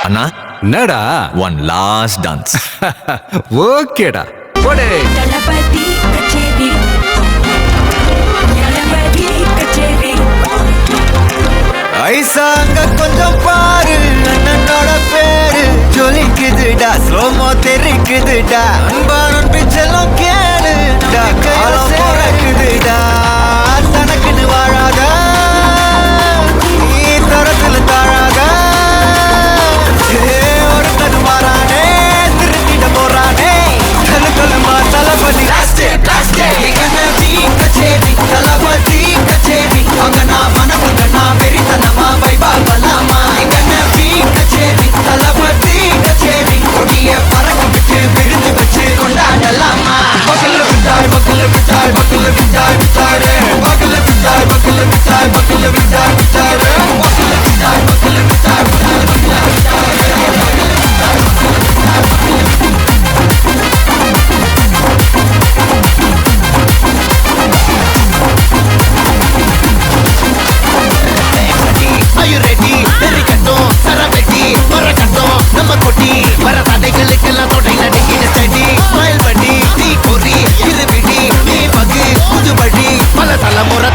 அண்ணா என்னடா one last dance. ஓகேடா போடே. தளபதி கச்சேரி தளபதி கச்சேரி ஐசாங்க கொஞ்சம் பாரு அண்ணனோட பேரு ஜொலிக்குதுடா ஸ்லோமோ தெரிக்குதுடா அன்பானன் பிச்செல்லாம் கேளுடா காலம் போறக்குதுடா தனக்குன்னு வாழாத நீ தரத்துல தாழாத ஒருத்தன் மாறானே திருத்திட போறானே தனக்குள்ளமா தளபதி கச்சேரி தளபதி கச்சேரி அங்க நான் மனசுங்க நான் வெறித்தனமா வைபா பலாமா கச்சேரி தளபதி கச்சேரி கொடிய பறக்க விட்டு விருந்து வச்சு கொண்டாடலாமா பக்கல்ல விட்டாய் பக்கல்ல விட்டாய் பக்கல்ல விட்டாய் விட்டாரு பக்கல்ல விட்டாய் பக்கல்ல விட்டாய் பக்கல்ல விட்டாய் விட்டாரு பக்கல்ல விட்டாய் பக்கல்ல விட்டாய்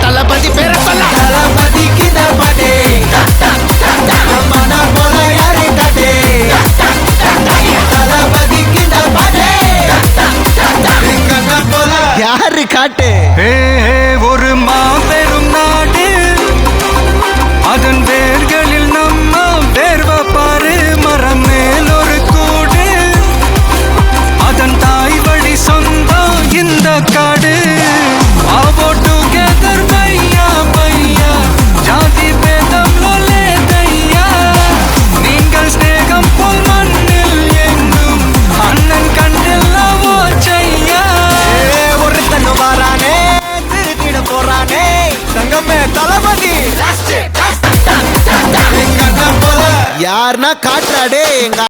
தளபதி பேர சொல்ல தளபதிக்கு தபடே மன போல யாரே தடே தளபதிக்கு தபடே கண்ண போல யாரு காட்டு ஒரு மாபெரும் நாடு அதன் வேர்களில் நம்ம வேர்வ பாரு மரம் மேல் ஒரு கூடு அதன் தாய் வழி சொந்தம் இந்த காடு ஆவோ டுகெதர் பையா பையா ஜாதி பேதம் லோலே தையா நீங்கள் ஸ்நேகம் போல் மண்ணில் எங்கும் அண்ணன் கண்டில்லவோ செய்யா ஒருத்தன் வாரானே திருத்திட போறானே தங்கமே தளபதி யாருன்னா காட்டுறாடே எங்க